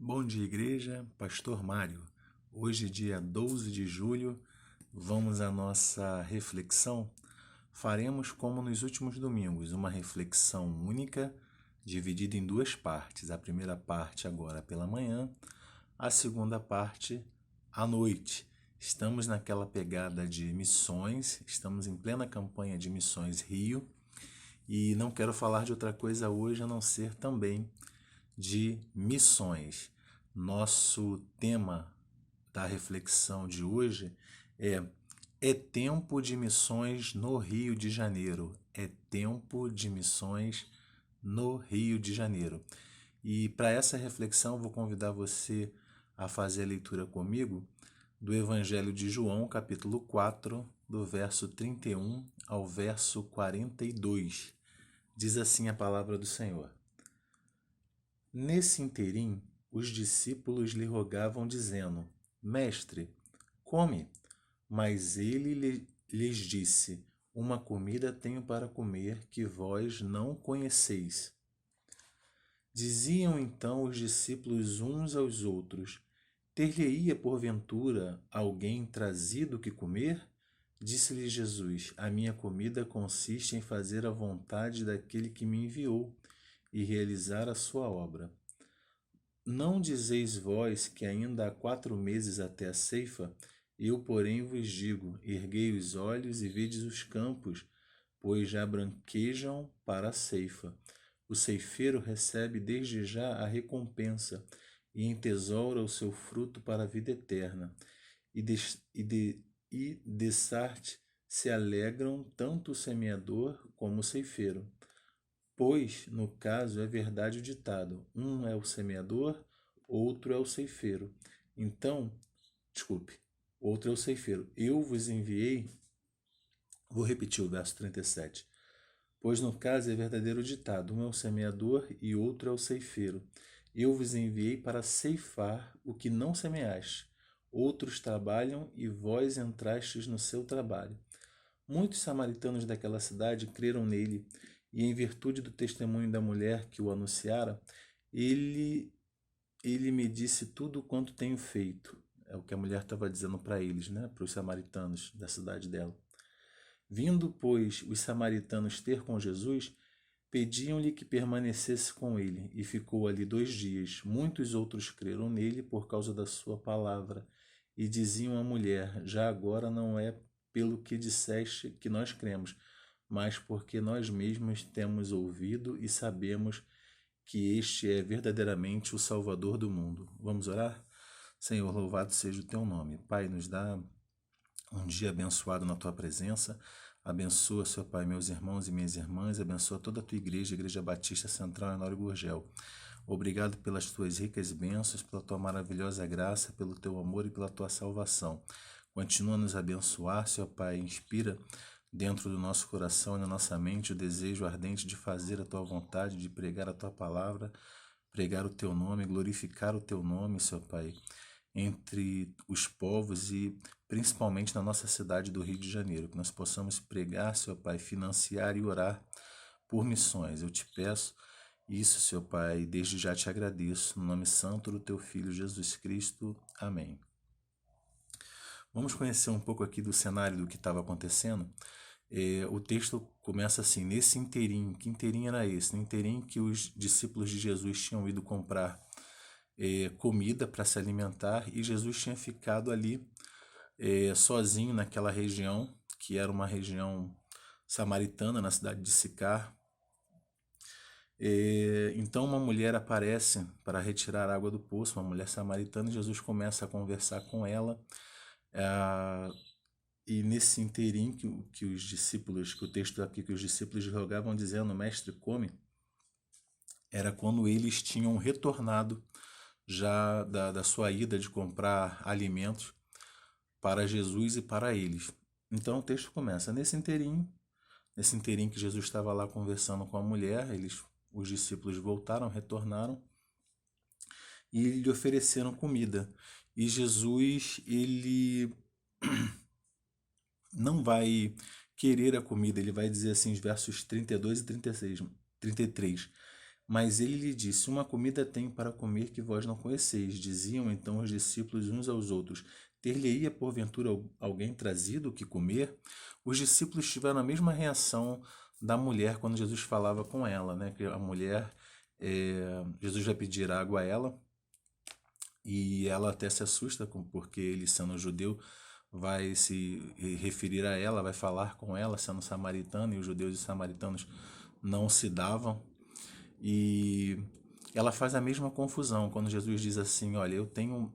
Bom dia, igreja. Pastor Mário. Hoje, dia 12 de julho, vamos à nossa reflexão. Faremos, como nos últimos domingos, uma reflexão única, dividida em duas partes. A primeira parte agora pela manhã, a segunda parte à noite. Estamos naquela pegada de missões, estamos em plena campanha de Missões Rio e não quero falar de outra coisa hoje a não ser também de missões. Nosso tema da reflexão de hoje é tempo de missões no Rio de Janeiro. É tempo de missões no Rio de Janeiro. E para essa reflexão vou convidar você a fazer a leitura comigo do Evangelho de João, capítulo 4, do verso 31 ao verso 42. Diz assim a palavra do Senhor. Nesse interim, os discípulos lhe rogavam, dizendo: Mestre, come. Mas ele lhes disse: Uma comida tenho para comer que vós não conheceis. Diziam então os discípulos uns aos outros: Ter-lhe-ia porventura alguém trazido que comer? Disse-lhe Jesus: A minha comida consiste em fazer a vontade daquele que me enviou e realizar a sua obra. Não dizeis vós que ainda há 4 meses até a ceifa? Eu, porém, vos digo: erguei os olhos e vedes os campos, pois já branquejam para a ceifa. O ceifeiro recebe desde já a recompensa e entesoura o seu fruto para a vida eterna. E dessarte se alegram tanto o semeador como o ceifeiro. Pois, no caso, é verdade o ditado: um é o semeador, outro é o ceifeiro. Outro é o ceifeiro. Eu vos enviei, vou repetir o verso 37. Pois, no caso, é verdadeiro o ditado: um é o semeador e outro é o ceifeiro. Eu vos enviei para ceifar o que não semeaste. Outros trabalham e vós entrastes no seu trabalho. Muitos samaritanos daquela cidade creram nele, e em virtude do testemunho da mulher que o anunciara, ele me disse tudo quanto tenho feito. É o que a mulher estava dizendo para eles, né? Para os samaritanos da cidade dela. Vindo, pois, os samaritanos ter com Jesus, pediam-lhe que permanecesse com ele, e ficou ali 2 dias. Muitos outros creram nele por causa da sua palavra, e diziam à mulher: Já agora não é pelo que disseste que nós cremos, mas porque nós mesmos temos ouvido e sabemos que este é verdadeiramente o Salvador do mundo. Vamos orar? Senhor, louvado seja o teu nome. Pai, nos dá um dia abençoado na tua presença. Abençoa, Senhor Pai, meus irmãos e minhas irmãs. Abençoa toda a tua igreja, Igreja Batista Central em Honório Gurgel. Obrigado pelas tuas ricas bênçãos, pela tua maravilhosa graça, pelo teu amor e pela tua salvação. Continua a nos abençoar, Senhor Pai. Inspira dentro do nosso coração e na nossa mente o desejo ardente de fazer a tua vontade, de pregar a tua palavra, pregar o teu nome, glorificar o teu nome, Senhor Pai, entre os povos e principalmente na nossa cidade do Rio de Janeiro, que nós possamos pregar, Senhor Pai, financiar e orar por missões. Eu te peço isso, Senhor Pai, e desde já te agradeço, no nome santo do teu Filho Jesus Cristo. Amém. Vamos conhecer um pouco aqui do cenário do que estava acontecendo. O texto começa assim: nesse interim. Que interim era esse? No interim que os discípulos de Jesus tinham ido comprar comida para se alimentar, e Jesus tinha ficado ali sozinho naquela região, que era uma região samaritana, na cidade de Sicar. Então uma mulher aparece para retirar água do poço, uma mulher samaritana, e Jesus começa a conversar com ela. E nesse interim que os discípulos, que o texto aqui que os discípulos rogavam dizendo: Mestre, come, era quando eles tinham retornado já da sua ida de comprar alimentos para Jesus e para eles. Então o texto começa: nesse interim que Jesus estava lá conversando com a mulher, os discípulos voltaram, retornaram e lhe ofereceram comida. E Jesus, ele não vai querer a comida, ele vai dizer assim, os versos 32 e 33. Mas ele lhe disse: Uma comida tenho para comer que vós não conheceis. Diziam então os discípulos uns aos outros: Ter-lhe-ia porventura alguém trazido o que comer? Os discípulos tiveram a mesma reação da mulher quando Jesus falava com ela, né? Que a mulher, Jesus vai pedir água a ela e ela até se assusta porque ele, sendo judeu, vai se referir a ela, vai falar com ela, sendo samaritana, e os judeus e samaritanos não se davam. E ela faz a mesma confusão quando Jesus diz assim: Olha, eu tenho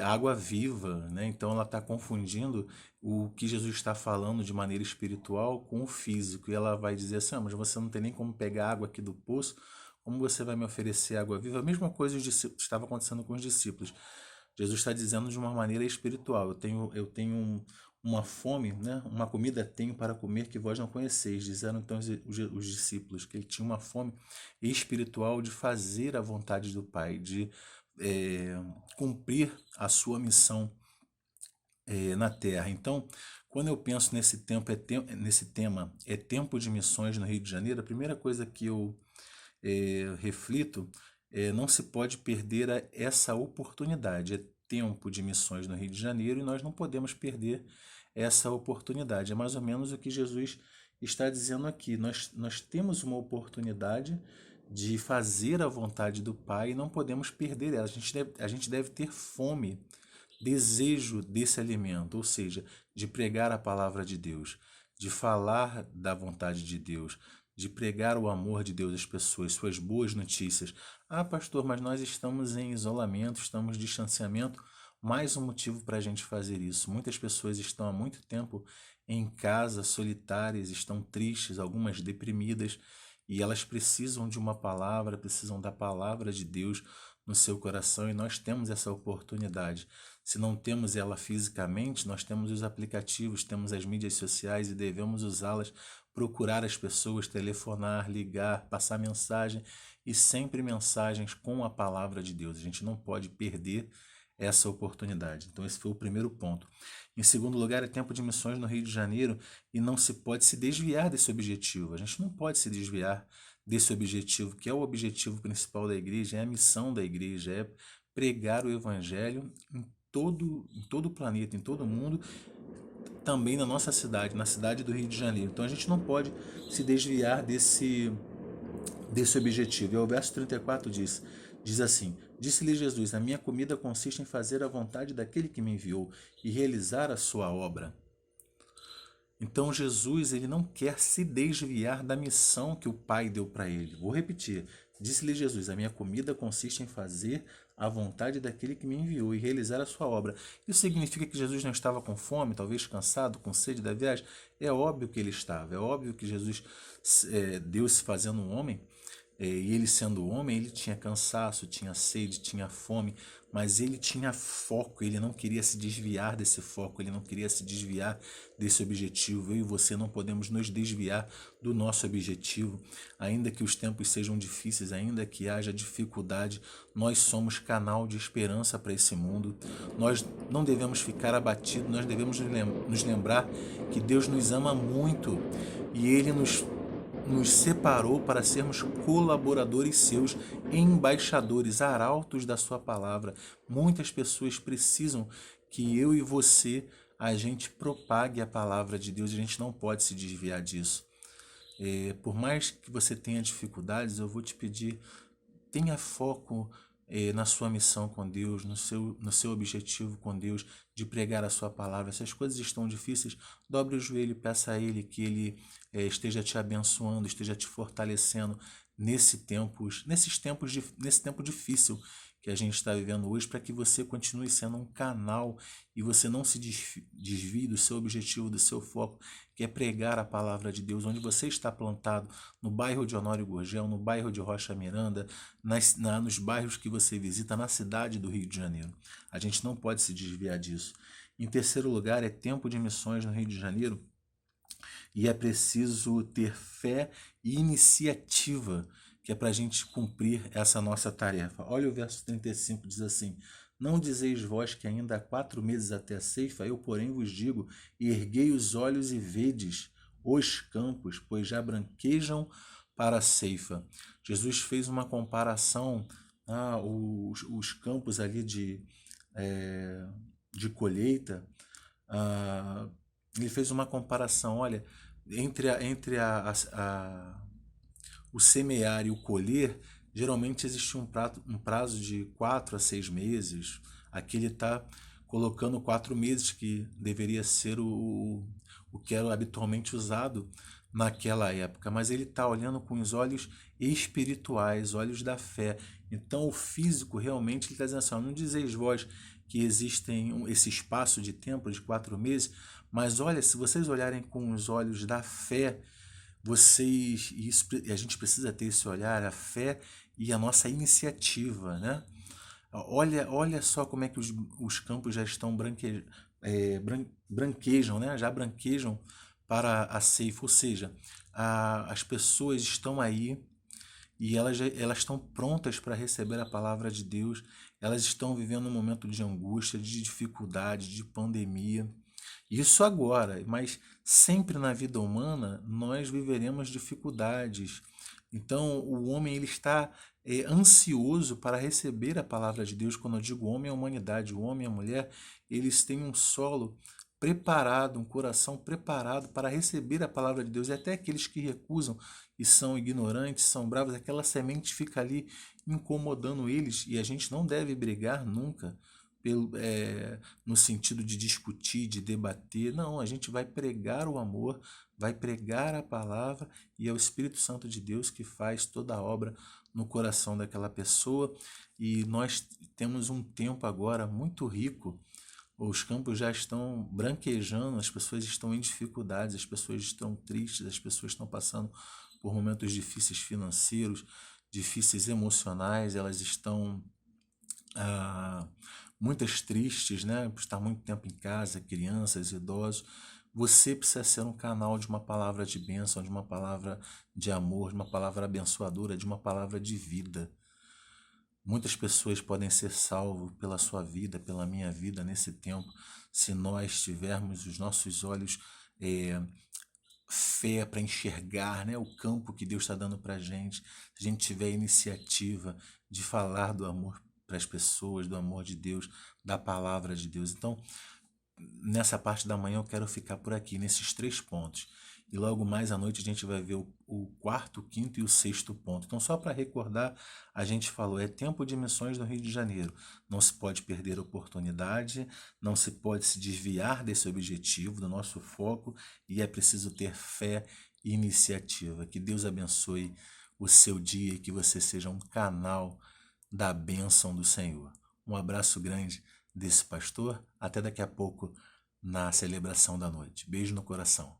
água viva, né? Então ela está confundindo o que Jesus está falando de maneira espiritual com o físico. E ela vai dizer assim: mas você não tem nem como pegar água aqui do poço, como você vai me oferecer água viva? A mesma coisa estava acontecendo com os discípulos. Jesus está dizendo de uma maneira espiritual: eu tenho uma fome, né? Uma comida tenho para comer que vós não conheceis. Disseram então os discípulos que ele tinha uma fome espiritual de fazer a vontade do Pai, de cumprir a sua missão na Terra. Então, quando eu penso nesse tema, é tempo de missões no Rio de Janeiro, a primeira coisa que eu reflito não se pode perder essa oportunidade. É tempo de missões no Rio de Janeiro e nós não podemos perder essa oportunidade. É mais ou menos o que Jesus está dizendo aqui. Nós temos uma oportunidade de fazer a vontade do Pai e não podemos perder ela. A gente deve ter fome, desejo desse alimento, ou seja, de pregar a palavra de Deus, de falar da vontade de Deus, de pregar o amor de Deus às pessoas, suas boas notícias. Ah, pastor, mas nós estamos em isolamento, estamos em distanciamento. Mais um motivo para a gente fazer isso. Muitas pessoas estão há muito tempo em casa, solitárias, estão tristes, algumas deprimidas, e elas precisam de uma palavra, precisam da palavra de Deus no seu coração, e nós temos essa oportunidade. Se não temos ela fisicamente, nós temos os aplicativos, temos as mídias sociais e devemos usá-las, procurar as pessoas, telefonar, ligar, passar mensagem, e sempre mensagens com a palavra de Deus. A gente não pode perder essa oportunidade. Então esse foi o primeiro ponto. Em segundo lugar, é tempo de missões no Rio de Janeiro e não se pode se desviar desse objetivo. A gente não pode se desviar desse objetivo, que é o objetivo principal da igreja, é a missão da igreja, é pregar o evangelho em todo o planeta, em todo o mundo, também na nossa cidade, na cidade do Rio de Janeiro. Então a gente não pode se desviar desse objetivo. E o verso 34 diz assim: Disse-lhe Jesus: A minha comida consiste em fazer a vontade daquele que me enviou e realizar a sua obra. Então Jesus, ele não quer se desviar da missão que o Pai deu para ele. Vou repetir. Disse-lhe Jesus: A minha comida consiste em fazer a vontade daquele que me enviou e realizar a sua obra. Isso significa que Jesus não estava com fome, talvez cansado, com sede da viagem? É óbvio que ele estava. É óbvio que Jesus, Deus se fazendo um homem, e ele sendo homem, ele tinha cansaço, tinha sede, tinha fome, mas ele tinha foco, ele não queria se desviar desse foco, ele não queria se desviar desse objetivo. Eu e você não podemos nos desviar do nosso objetivo, ainda que os tempos sejam difíceis, ainda que haja dificuldade, nós somos canal de esperança para esse mundo. Nós não devemos ficar abatidos, nós devemos nos lembrar que Deus nos ama muito e Ele nos separou para sermos colaboradores seus, embaixadores, arautos da sua palavra. Muitas pessoas precisam que eu e você, a gente propague a palavra de Deus, e a gente não pode se desviar disso. Por mais que você tenha dificuldades, eu vou te pedir, tenha foco na sua missão com Deus, no seu objetivo com Deus, de pregar a sua palavra. Se as coisas estão difíceis, dobre o joelho e peça a Ele que Ele esteja te abençoando, esteja te fortalecendo nesse tempo difícil que a gente está vivendo hoje, para que você continue sendo um canal e você não se desvie do seu objetivo, do seu foco, que é pregar a palavra de Deus, onde você está plantado, no bairro de Honório Gurgel, no bairro de Rocha Miranda, nos bairros que você visita, na cidade do Rio de Janeiro. A gente não pode se desviar disso. Em terceiro lugar, é tempo de missões no Rio de Janeiro e é preciso ter fé e iniciativa, que é para a gente cumprir essa nossa tarefa. Olha o verso 35, diz assim: Não dizeis vós que ainda há 4 meses até a ceifa? Eu, porém, vos digo, erguei os olhos e vedes os campos, pois já branquejam para a ceifa. Jesus fez uma comparação, os campos ali de colheita. Ele fez uma comparação, olha, o semear e o colher, geralmente existe um prazo de 4 a 6 meses. Aqui ele está colocando 4 meses, que deveria ser o que era habitualmente usado naquela época, mas ele está olhando com os olhos espirituais, olhos da fé. Então o físico realmente ele está dizendo assim, não dizeis vós que existem esse espaço de tempo de 4 meses, mas olha, se vocês olharem com os olhos da fé, a gente precisa ter esse olhar, a fé e a nossa iniciativa, né? Olha só como é que os campos já estão branquejam, né? Já branquejam para a ceifa, ou seja, as pessoas estão aí e elas estão prontas para receber a palavra de Deus. Elas estão vivendo um momento de angústia, de dificuldade, de pandemia. Isso agora, mas sempre na vida humana nós viveremos dificuldades. Então o homem ele está ansioso para receber a palavra de Deus. Quando eu digo homem, é a humanidade, o homem e a mulher, eles têm um solo preparado, um coração preparado para receber a palavra de Deus. E até aqueles que recusam e são ignorantes, são bravos, aquela semente fica ali incomodando eles, e a gente não deve brigar nunca no sentido de discutir, de debater. Não, a gente vai pregar o amor, vai pregar a palavra, e é o Espírito Santo de Deus que faz toda a obra no coração daquela pessoa. E nós temos um tempo agora muito rico. Os campos já estão branquejando, as pessoas estão em dificuldades, as pessoas estão tristes, as pessoas estão passando por momentos difíceis financeiros, difíceis emocionais, elas estão muitas tristes, né? Por estar muito tempo em casa, crianças, idosos. Você precisa ser um canal de uma palavra de bênção, de uma palavra de amor, de uma palavra abençoadora, de uma palavra de vida. Muitas pessoas podem ser salvas pela sua vida, pela minha vida nesse tempo, se nós tivermos os nossos olhos fé para enxergar, né, o campo que Deus está dando para a gente. Se a gente tiver a iniciativa de falar do amor para as pessoas, do amor de Deus, da palavra de Deus. Então, nessa parte da manhã eu quero ficar por aqui, nesses 3 pontos. E logo mais à noite a gente vai ver o 4º, o 5º e o 6º ponto. Então, só para recordar, a gente falou, é tempo de missões no Rio de Janeiro. Não se pode perder a oportunidade, não se pode se desviar desse objetivo, do nosso foco, e é preciso ter fé e iniciativa. Que Deus abençoe o seu dia e que você seja um canal da bênção do Senhor. Um abraço grande desse pastor. Até daqui a pouco na celebração da noite. Beijo no coração.